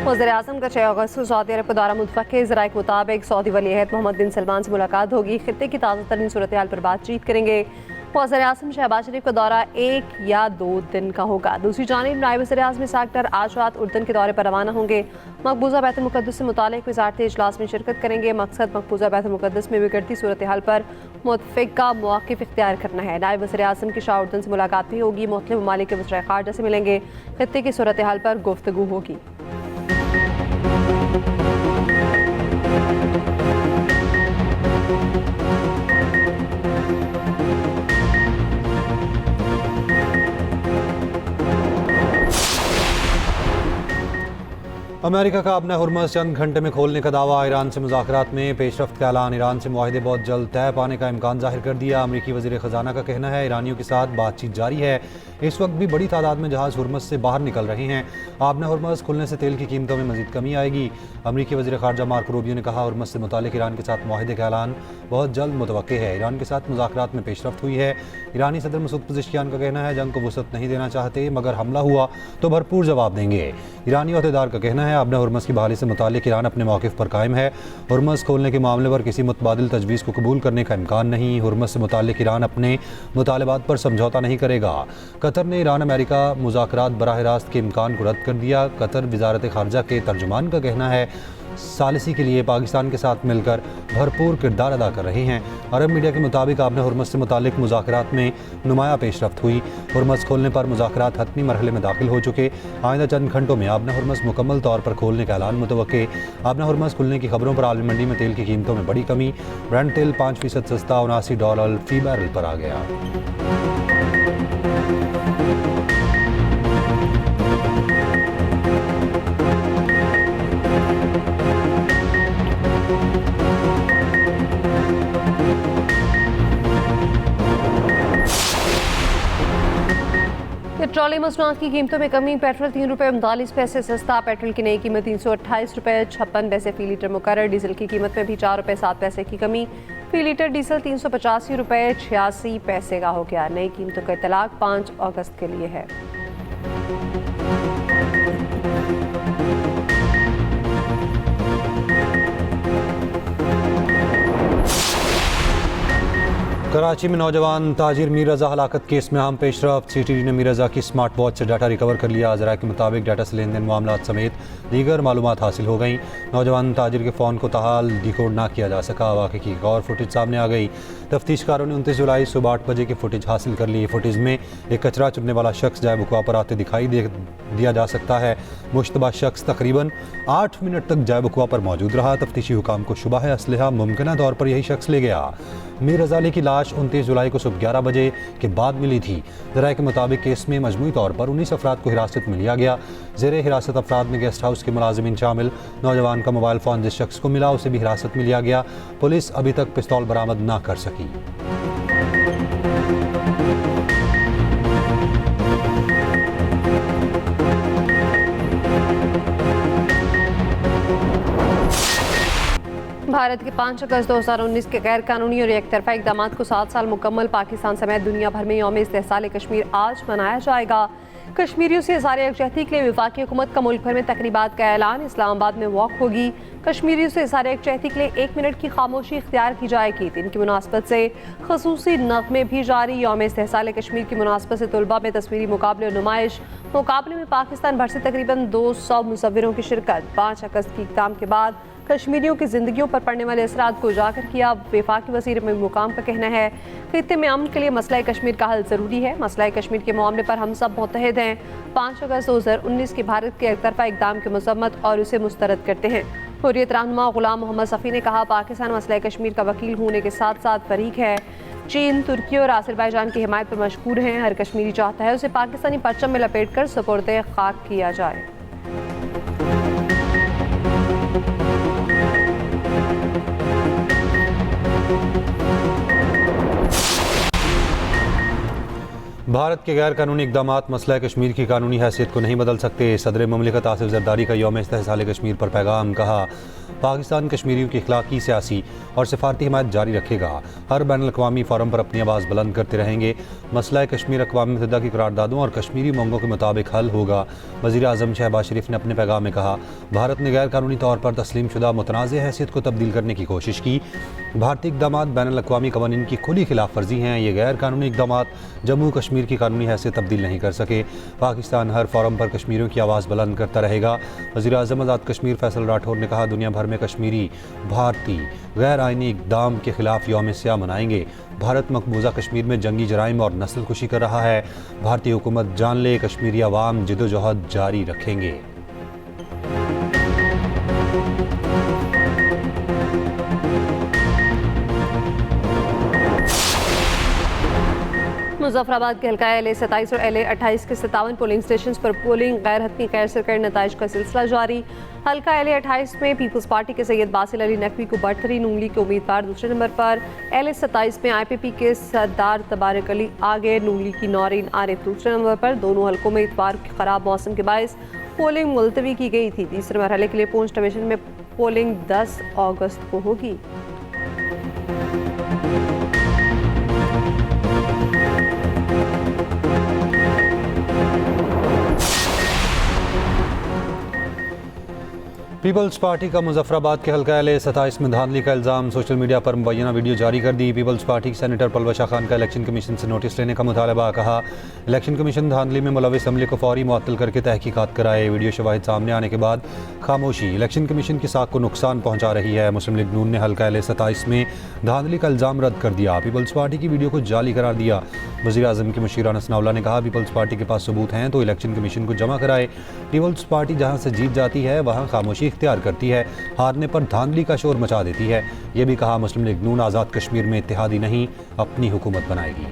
वज़ीर-ए-आज़म का 6 अगस्त को सऊदी अरब के दौरा मुतफ़क़े ज़राए के मुताबिक सऊदी वली-अहद मोहम्मद बिन सलमान से मुलाकात होगी। खित्ते की ताज़ा तरीन सूरत हाल पर बातचीत करेंगे। वज़ीर-ए-आज़म शहबाज शरीफ का दौरा 1 या 2 दिन का होगा। दूसरी जानिब नायब वज़ीर-ए-आज़म इसहाक आज रात उर्दन के दौरे पर रवाना होंगे। मकबूजा बैतुल मुक़द्दस से मुतालिक वज़ारती इजलास में शिरकत करेंगे। मकसद मकबूजा बैतुल मुक़द्दस में बिगड़ती सूरत हाल पर मुतफ़िक़ा मौक़िफ़ इख्तियार करना है। नायब वज़ीर-ए-आज़म की शाह उर्दन से मुलाकात भी होगी। मुख़्तलिफ़ ममालिक के वज़ीर ख़ारजा से मिलेंगे। खित्ते की सूरत हाल पर गुफ्तगू होगी। अमेरिका का अपना हुर्मुज़ चंद घंटे में खोलने का दावा। ईरान से मुज़ाकरात में पेशरफ्त का ऐलान। ईरान से मुआहदे बहुत जल्द तय पाने का इम्कान जाहिर कर दिया। अमरीकी वज़ीर ख़जाना का कहना है ईरानियों के साथ बातचीत जारी है। इस वक्त भी बड़ी तादाद में जहाज़ हुर्मुज़ से बाहर निकल रहे हैं। आपना हुर्मुज़ खुलने से तेल की कीमतों में मज़ीद कमी आएगी। अमरीकी वज़ीर ख़ारजा मार्को रूबियो ने कहा हुर्मुज़ से मुतालिक ईरान के साथ मुआहदे का ऐलान बहुत जल्द मुतवक्के है। ईरान के साथ मुज़ाकरात में पेशरफ्त हुई है। ईरानी सदर मसूद पज़ेश्कियान का कहना है जंग को वुसअत नहीं देना चाहते, मगर हमला हुआ तो भरपूर जवाब देंगे। ईरानी अहदेदार का कहना है आपना हुर्मुज़ की बहाली से मुतालिक ईरान अपने मौक़िफ़ पर कायम है। हुर्मुज़ खोलने के मामले पर किसी मुतबादिल तजवीज़ को कबूल करने का इम्कान नहीं। हुर्मुज़ से मुतालिक ईरान अपने मुतालबात पर समझौता नहीं करेगा। कतर ने ईरान अमेरिका मुज़ाकरात बराह रास्त के इम्कान को रद्द कर दिया। कतर वज़ारत ख़ारजा के तर्जुमान का कहना है सालिसी के लिए पाकिस्तान के साथ मिलकर भरपूर किरदार अदा कर रहे हैं। अरब मीडिया के मुताबिक आपने हुर्मुज़ से मुतालिक मुज़ाकरात में नुमाया पेशरफ्त हुई। हुर्मुज़ खोलने पर मुज़ाकरात हतमी मरहले में दाखिल हो चुके। आइंदा चंद घंटों में आपना हुर्मुज़ मुकम्मल तौर पर खोलने का ऐलान मुतवक्के। आपना हुर्मुज़ खुलने की खबरों पर आलमी मंडी में तेल की कीमतों में बड़ी कमी। ब्रेंट तेल 5% सस्ता $79 फ़ी बैरल पर आ गया। पेट्रोलियम मसनूआत की कीमतों में कमी। पेट्रोल ₹3.39 सस्ता। पेट्रोल की नई कीमत ₹328.56 फ़ी लीटर मुकर्रर। डीजल की कीमत में भी ₹4.07 की कमी। फ़ी लीटर डीजल ₹385.86 का हो गया। नई कीमतों का इतलाक 5 अगस्त के लिए है। कराची में नौजवान ताजिर मीर रज़ा हलाकत केस में अहम पेशरफ्त। CTD ने मीर रज़ा की स्मार्ट वॉच से डाटा रिकवर कर लिया। ज़राए के मुताबिक डाटा से लेन देन मामलात समेत दीगर मालूमात हासिल हो गई। नौजवान ताजिर के फ़ोन को ताहाल डिकोड ना किया जा सका। वाक़े की एक और फुटेज सामने आ गई। तफ्तीशकारों ने 29 जुलाई सुबह 8 बजे की फुटेज हासिल कर ली। फुटेज में एक कचरा चुनने वाला शख्स जाए बुकवा पर आते दिखाई दिया जा सकता है। मुश्तबा शख्स तकरीबन 8 मिनट तक जाए बुकवा पर मौजूद रहा। तफ्तीशी हुकाम को शुबा है असलहा मुमकिन तौर पर यही शख्स ले गया। मीर रज़ा अली की लाश 29 जुलाई को सुबह 11 बजे के बाद मिली थी। ज़राए के मुताबिक केस में मजमूई तौर पर 19 अफराद को हिरासत में लिया गया। ज़ेरे हिरासत अफराद में गेस्ट हाउस के मुलाजिमीन शामिल। नौजवान का मोबाइल फ़ोन जिस शख्स को मिला उसे भी हिरासत में लिया गया। पुलिस अभी तक पिस्तौल बरामद ना कर सकी। भारत के 5 अगस्त 2019 के गैर कानूनी और एक तरफा इकदाम को 7 साल मुकम्मल। पाकिस्तान समेत दुनिया भर में यौम इस्तेहसाल कश्मीर आज मनाया जाएगा। कश्मीरियों से इज़हार यकजहती के लिए वफाकी हुकूमत का मुल्क भर में तकरीबात का ऐलान। इस्लामाबाद में वॉक होगी। कश्मीरियों से इज़हार यकजहती के लिए 1 मिनट की खामोशी इख्तियार की जाएगी। दिन की मुनासबत से खसूसी नग़मे भी जारी। यौम इस्तेहसाल कश्मीर की मुनासबत से तलबा में तस्वीरी मुकाबले और नुमाइश। मुकाबले में पाकिस्तान भर से तकरीबन 200 मुसव्विरों की शिरकत। 5 अगस्त की इक़दाम के बाद कश्मीरियों की जिंदगियों पर पड़ने वाले असरात को उजागर किया। वफाकी वज़ीर मुकाम का कहना है खित्ते में अमन के लिए मसला कश्मीर का हल ज़रूरी है। मसला कश्मीर के मामले पर हम सब मुत्तहिद हैं। 5 अगस्त 2019 के भारत के एक तरफा इक़दाम की मज़म्मत और उसे मुस्तरद करते हैं। हुर्रियत रहनुमा गुलाम मोहम्मद सफ़ी ने कहा पाकिस्तान मसला कश्मीर का वकील होने के साथ साथ फरीक है। चीन, तुर्की और आज़रबाईजान की हिमायत पर मशहूर हैं। हर कश्मीरी चाहता है उसे पाकिस्तानी परचम में लपेट कर सुपुर्द खाक किया जाए। भारत के गैर कानूनी इक़दामात मसला कश्मीर की कानूनी हैसियत को नहीं बदल सकते। सदर मुमलिकत आसिफ जरदारी का यौम इस्तेहसाल कश्मीर पर पैगाम। कहा पाकिस्तान कश्मीरियों की इखलाकी, सियासी और सिफारती हिमायत जारी रखेगा। हर बैनुल-अक़वामी फोरम पर अपनी आवाज़ बुलंद करते रहेंगे। मसला कश्मीर अक़वाम मुत्तहिदा की करारदादों और कश्मीरी मांगों के मुताबिक हल होगा। वज़ीर आज़म शहबाज शरीफ ने अपने पैगाम में कहा, भारत ने गैर कानूनी तौर पर तस्लीम शुदा मुतनाज़ हैसियत को तब्दील करने की कोशिश की। भारतीय इक़दाम बैनुल-अक़वामी कवानीन की खुली खिलाफ वर्जी हैं। ये गैर कानूनी इक़दाम जम्मू कश्मीर की कानूनी हैसियत तब्दील नहीं कर सके। पाकिस्तान हर फोरम पर कश्मीरियों की आवाज़ बुलंद करता रहेगा। वज़ीर आज़म आज़ाद कश्मीर फैसल राठौर ने कहा, दुनिया भर में कश्मीरी भारतीय गैर आइनी इक़दाम के खिलाफ यौम स्याह मनाएंगे। भारत मकबूजा कश्मीर में जंगी जराइम और नस्ल कुशी कर रहा है। भारतीय हुकूमत जान ले, कश्मीरी अवाम जिदोजहद जारी रखेंगे। मुजफ्फराबाद के हल्का LA-27 और LA-28 के 57 पोलिंग स्टेशन पर पोलिंग गैर हतमी गैर सरकारी नताइज का सिलसिला जारी। हल्का LA-28 में पीपल्स पार्टी के सैयद बासिल अली नकवी को बढ़तरीन उंगली के उम्मीदवार दूसरे नंबर पर, LA-27 में IPP के सरदार तबारक अली आगे, नूंगली की नौरीन आरिफ दूसरे नंबर पर। दोनों हल्कों में इतवार के खराब मौसम के बायस पोलिंग मुलतवी की गई थी। तीसरे मरहले के लिए पूंछ डिवीजन में पोलिंग 10 अगस्त को होगी। पीपल्स पार्टी का मुजफ्फराबाद के हल्का LA-27 में धांधली का इल्ज़ाम। सोशल मीडिया पर मुबैना वीडियो जारी कर दी। पीपल्स पार्टी के सेनेटर पलवशा खान का इलेक्शन कमीशन से नोटिस लेने का मुतालबा। कहा, इलेक्शन कमीशन धांधली में मुलविस अमले को फौरी मुअत्तल करके तहकीकात कराए। वीडियो शवाहिद सामने आने के बाद खामोशी। इलेक्शन कमीशन की साख को नुकसान पहुँचा रही है। मुस्लिम लीग नून ने हल्का LA-27 में धांधली का इल्ज़ाम रद्द कर दिया। पीपल्स पार्टी की वीडियो को जाली करार दिया। वज़ीर आज़म के मुशीर अनस नाउला ने कहा, पीपल्स पार्टी के पास सबूत हैं तो इलेक्शन कमीशन को जमा कराए। पीपल्स पार्टी जहाँ से जीत जाती है वहाँ खामोशी इख्तियार करती है, हारने पर धांधली का शोर मचा देती है। ये भी कहा, मुस्लिम लीग नून आज़ाद कश्मीर में इत्तेहादी नहीं, अपनी हुकूमत बनाएगी।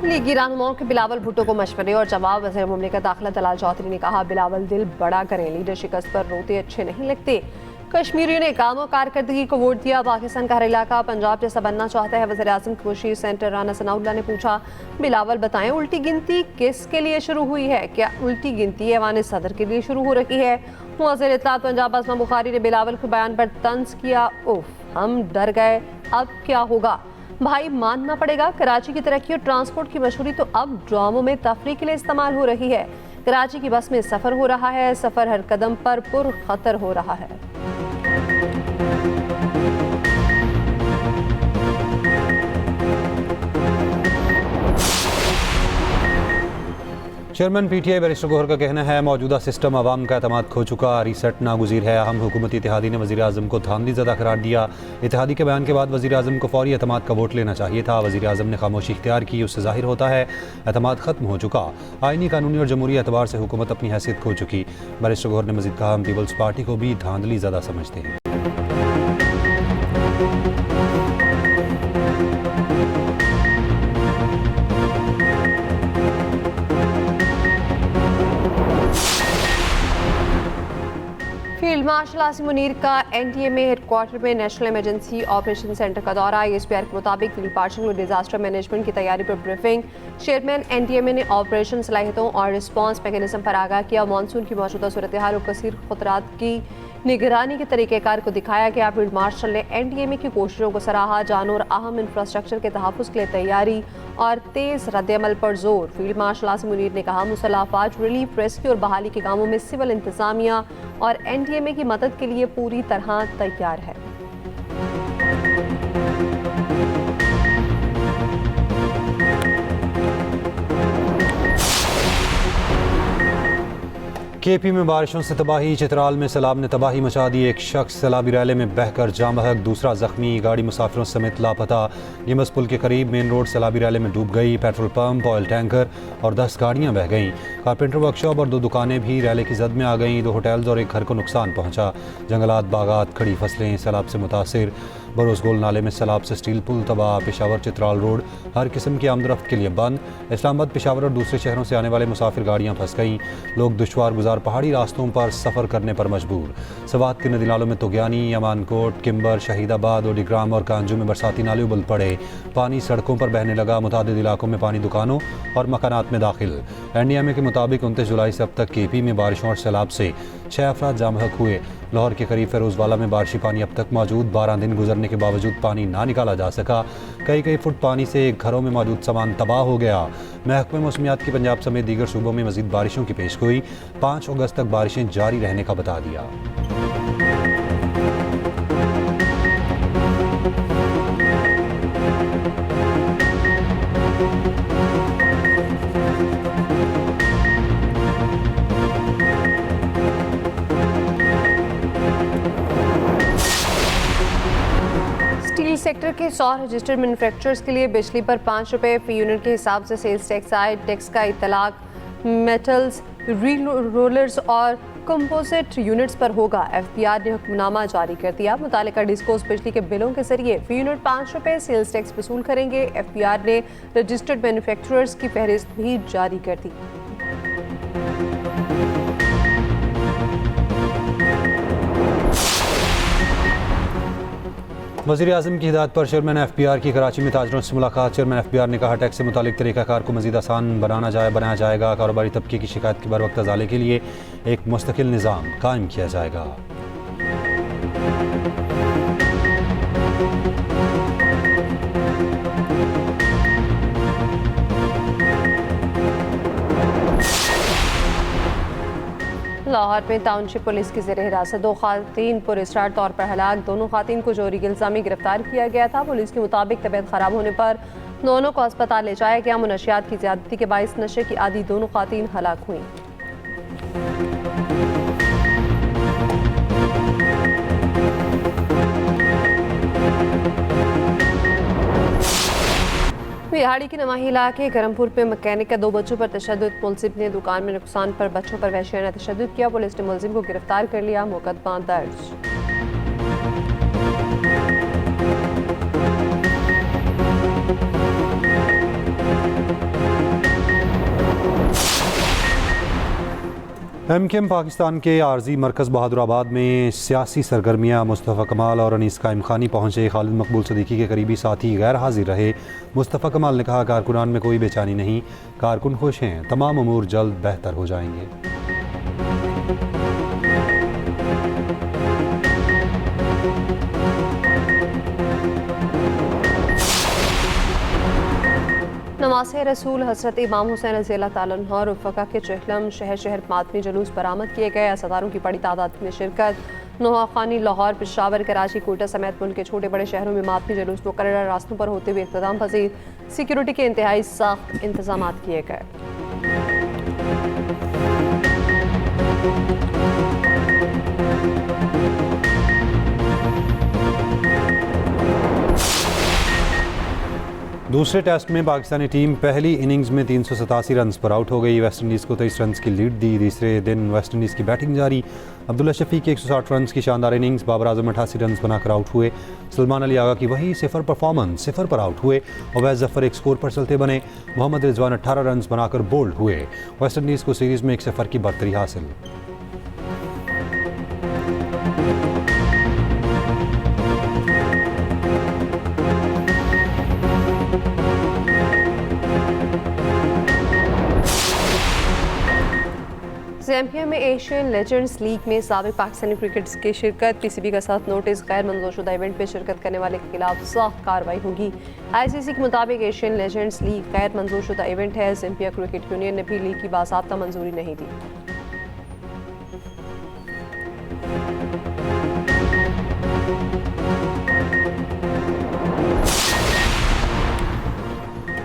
लीगी रहनुमाओं के बिलावल भुट्टो को मशवरे और जवाब। वज़ीर मुमलिकत दाखिला दलाल चौधरी ने कहा, बिलावल दिल बड़ा करें, लीडर शिकस्त पर रोते अच्छे नहीं लगते। कश्मीरियों ने काम और कारकर्दगी को वोट दिया। पाकिस्तान का हर इलाका पंजाब जैसा बनना चाहता है। वज़ीर आज़म के मुशीर सेंटर राना सनाउल्लाह ने पूछा, बिलावल बताएं, उल्टी गिनती किसके लिए शुरू हुई है? क्या उल्टी गिनती ऐवान सदर के लिए शुरू हो रही है? वज़ीर इत्तलात पंजाब असमा बुखारी ने बिलावल के बयान पर तंज किया, उफ, हम डर गए, अब क्या होगा? भाई मानना पड़ेगा, कराची की तरक्की और ट्रांसपोर्ट की मशहूरी तो अब ड्रामों में तफरीह के लिए इस्तेमाल हो रही है। कराची की बस में सफ़र हो रहा है, सफ़र हर कदम पर पुरखतर हो रहा है। चेयरमैन PTI बैरिस्टर गौहर का कहना है, मौजूदा सिस्टम अवाम का एतमाद खो चुका, रीसेट नागुज़ीर है। अहम हुकूमती इत्तेहादी ने वज़ीर आज़म को धांधली ज़दा करार दिया। इत्तेहादी के बयान के बाद वज़ीर आज़म को फौरी एतमाद का वोट लेना चाहिए था। वज़ीर आज़म ने खामोशी इख्तियार की, उससे ज़ाहिर होता है एतमाद ख़त्म हो चुका। आइनी, कानूनी और जमहूरी एतबार से हुकूमत अपनी हैसियत खो चुकी। बैरिस्टर गौहर ने मज़ीद कहा, हम पीपल्स पार्टी को भी धांधली ज़दा समझते हैं। फील्ड मार्शल आसिम मुनीर का NTMA हेडक्वार्टर में नेशनल इमरजेंसी ऑपरेशन सेंटर का दौरा। ISPR के मुताबिक फील्ड मार्शल को डिजास्टर मैनेजमेंट की तैयारी पर ब्रीफिंग। चेयरमैन NTMA ने ऑपरेशन सलाहियतों और रिस्पांस मैकेनिज्म पर आगाह किया। मानसून की मौजूदा सूरत हाल और कसीर खतरात की निगरानी के तरीक़ेकार को दिखाया गया। फील्ड मार्शल ने NTMA की कोशिशों को सराहा। जान और अहम इंफ्रास्ट्रक्चर के तहफ़्फ़ुज़ के लिए तैयारी और तेज़ रद्दअमल पर जोर। फील्ड मार्शल आसिम मुनीर ने कहा, मुसल्लह अफ़वाज, रिलीफ, रेस्क्यू और बहाली के कामों में सिविल इंतज़ामिया और NTMA की मदद के लिए पूरी तरह तैयार है। KP में बारिशों से तबाही। चित्राल में सैलाब ने तबाही मचा दी। एक शख्स सैलाबी रैले में बहकर जाँ बहक, दूसरा जख्मी। गाड़ी मुसाफिरों समेत लापता। यमस पुल के करीब मेन रोड सैलाबी रैले में डूब गई। पेट्रोल पंप, ऑयल टैंकर और 10 गाड़ियाँ बह गईं। कारपेंटर वर्कशॉप और 2 दुकानें भी रैले की जद में आ गईं। 2 होटल्स और एक घर को नुकसान पहुँचा। जंगलात, बागात, खड़ी फसलें सैलाब से मुतासिर। बरोसगोल नाले में सैलाब से स्टील पुल तबाह, पेशावर चित्राल रोड हर किस्म की आमदरफ्त के लिए बंद, इस्लामाबाद, पेशावर और दूसरे शहरों से आने वाले मुसाफिर गाड़ियाँ फंस गईं, लोग दुश्वार गुजार पहाड़ी रास्तों पर सफ़र करने पर मजबूर। सवात के नदी नालों में तुगयानी, यमानकोट, किम्बर, शहीदाबाद, ओडीग्राम और कांजू में बरसाती नाले उबल पड़े, पानी सड़कों पर बहने लगा, मुतादिद इलाकों में पानी दुकानों और मकानात में दाखिल। NDMA के मुताबिक 29 जुलाई से अब तक KP में बारिशों और सैलाब से 6 अफराद जाम बहक हुए। लाहौर के करीब फिरोजवाला में बारिशी पानी अब तक मौजूद, 12 दिन गुजरने के बावजूद पानी ना निकाला जा सका। कई फुट पानी से घरों में मौजूद सामान तबाह हो गया। महकमे मौसमियात की पंजाब समेत दीगर सूबों में मजीद बारिशों की पेशगोई, 5 अगस्त तक बारिशें जारी रहने का बता दिया। स्टील सेक्टर के 100 रजिस्टर्ड मैन्युफैक्चरर्स के लिए बिजली पर 5 रुपये फी यूनिट के हिसाब से सेल्स टैक्स आए। टैक्स का इतलाक मेटल्स, रोलर्स और कंपोजिट यूनिट्स पर होगा। FPR ने हुक्मनामा जारी कर दिया। मुतालिका डिस्कोस बिजली के बिलों के जरिए फी यूनिट 5 रुपये सेल्स टैक्स वसूल करेंगे। FPR ने रजिस्टर्ड मैन्युफैक्चरर्स की फहरिस्त भी जारी कर दी। वज़ीर आज़म की हिदायत पर चेयरमैन FPR की कराची में ताजरों से मुलाकात। चेयरमैन FPR ने कहा, टैक्स से मुतालिक तरीक़ाकार को मज़ीद आसान बनाया जाएगा। कारोबारी तबके की शिकायत के बर वक्त अजाले के लिए एक मुस्तकिल निज़ाम कायम किया जाएगा। लाहौर में टाउनशिप पुलिस की ज़ेर हिरासत 2 ख़ातीन पुरस्टार तौर पर हलाक। दोनों ख़ातीन को जोहरी इल्ज़ामी गिरफ्तार किया गया था। पुलिस के मुताबिक तबीयत ख़राब होने पर दोनों को अस्पताल ले जाया गया। मुनशियात की ज़्यादती के बाइस नशे की आदी दोनों ख़ातीन हलाक हुई। बिहाड़ी के नवाही इलाके गरमपुर में मैकेनिक का 2 बच्चों पर तशद्दुद। मुलजिम ने दुकान में नुकसान पर बच्चों पर वहशियाना तशद्दुद किया। पुलिस ने मुलजिम को गिरफ्तार कर लिया। मुकदमा दर्ज। MKM पाकिस्तान के आर्जी मरकज़ बहादुराबाद में सियासी सरगर्मियाँ। मुस्तफ़ा कमाल और अनीस कायम खानी पहुँचे। खालिद मकबूल सदीकी के करीबी साथी गैर हाजिर रहे। मुस्तफ़ा कमाल ने कहा, कारकुनान में कोई बेचैनी नहीं, कारकुन खुश हैं, तमाम अमूर जल्द बेहतर हो जाएंगे। नवासे रसूल हज़रत इमाम हुसैन रज़ी अल्लाह तआला अन्हु और रफ़का के चहलम शहर मातमी जुलूस बरामद किए गए। अज़ादारों की बड़ी तादाद में शिरकत। नोहाखानी, लाहौर, पेशावर, कराची, कोटा समेत मुल्क के छोटे बड़े शहरों में मातमी जुलूस मुकर्रर रास्तों पर होते हुए इख्तिताम पजीर। सिक्योरिटी के इंतहाई सख्त इंतजाम किए गए। दूसरे टेस्ट में पाकिस्तानी टीम पहली इनिंग्स में 387 रन पर आउट हो गई। वेस्ट इंडीज़ को 23 रन की लीड दी। तीसरे दिन वेस्ट इंडीज़ की बैटिंग जारी। अब्दुल्ला शफीक की 160 रन की शानदार इनिंग्स। बाबर आजम 88 रन बनाकर आउट हुए। सलमान अली आगा की वही 0 परफॉर्मेंस, 0 पर आउट हुए। अवैस जफर एक स्कोर पर चलते बने। मोहम्मद रिजवान 18 रन बनाकर बोल्ड हुए। वेस्ट इंडीज़ को सीरीज़ में 1-0 की बढ़तरी हासिल। ज़ैम्बिया में एशियन लेजेंड्स लीग में साबिक पाकिस्तानी क्रिकेटर्स की शिरकत। PCB का साथ नोटिस। गैर मंजूरशुदा इवेंट में शिरकत करने वाले के खिलाफ सख्त कार्रवाई होगी। ICC के मुताबिक एशियन लेजेंड्स लीग गैर मंजूरशुदा इवेंट है। ज़ैम्बिया क्रिकेट यूनियन ने भी लीग की बाज़ाब्ता मंजूरी नहीं दी।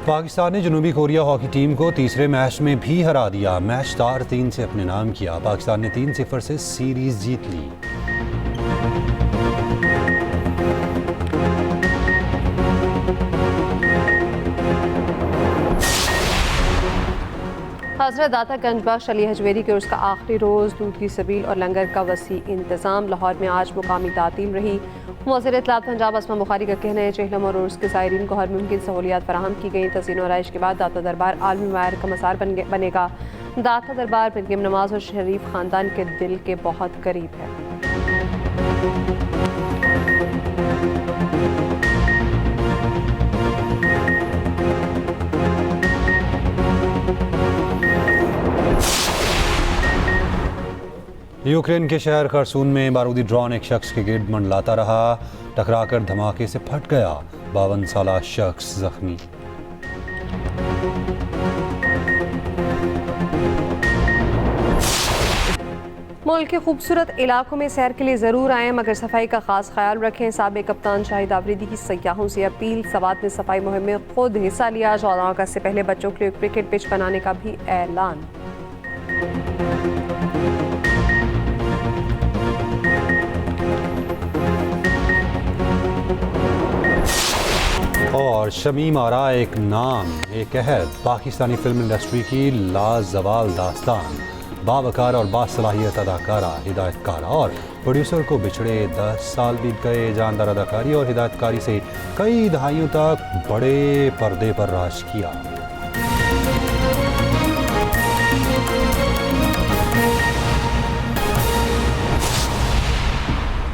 पाकिस्तान ने जनूबी कोरिया हॉकी टीम को तीसरे मैच में भी हरा दिया। मैच 4-3 से अपने नाम किया। पाकिस्तान ने 3-0 से सीरीज जीत ली। हज़रत दाता गंज बख्श अली हजवेरी के उर्स का आखिरी रोज़ दूध की सबील और लंगर का वसी इंतज़ाम। लाहौर में आज मुकामी तातीम रही। वज़ीर इत्तलात पंजाब असमा बुखारी का कहना है चेहलम और उर्स के ज़ायरीन को हर मुमकिन सहूलियात फराहम की गई। तज़ीन और आइश के बाद दाता दरबार आलमी मायर का मसार बनेगा। दाता दरबार मरियम नवाज और शरीफ ख़ानदान के दिल के बहुत करीब है। यूक्रेन के शहर खरसून में बारूदी ड्रोन एक शख्स के गिर्द मंडलाता रहा, टकराकर धमाके से फट गया। 52 साला शख्स जख्मी। मुल्क के खूबसूरत इलाकों में सैर के लिए ज़रूर आएँ, मगर सफाई का खास ख्याल रखें। साबिक़ कप्तान शाहिद आफरीदी की सयाहों से अपील। सवात ने सफाई मुहिम में खुद हिस्सा लिया। 14 अगस्त से पहले बच्चों के लिए क्रिकेट पिच बनाने का भी ऐलान। और शमीम आरा एक नाम एक अहद, पाकिस्तानी फिल्म इंडस्ट्री की लाजवाल दास्तान, बावकार और बासलाहियत अदाकारा, हिदायतकारा और प्रोड्यूसर को बिछड़े 10 साल बीत गए। जानदार अदाकारी और हिदायतकारी से कई दहाइयों तक बड़े पर्दे पर राज किया।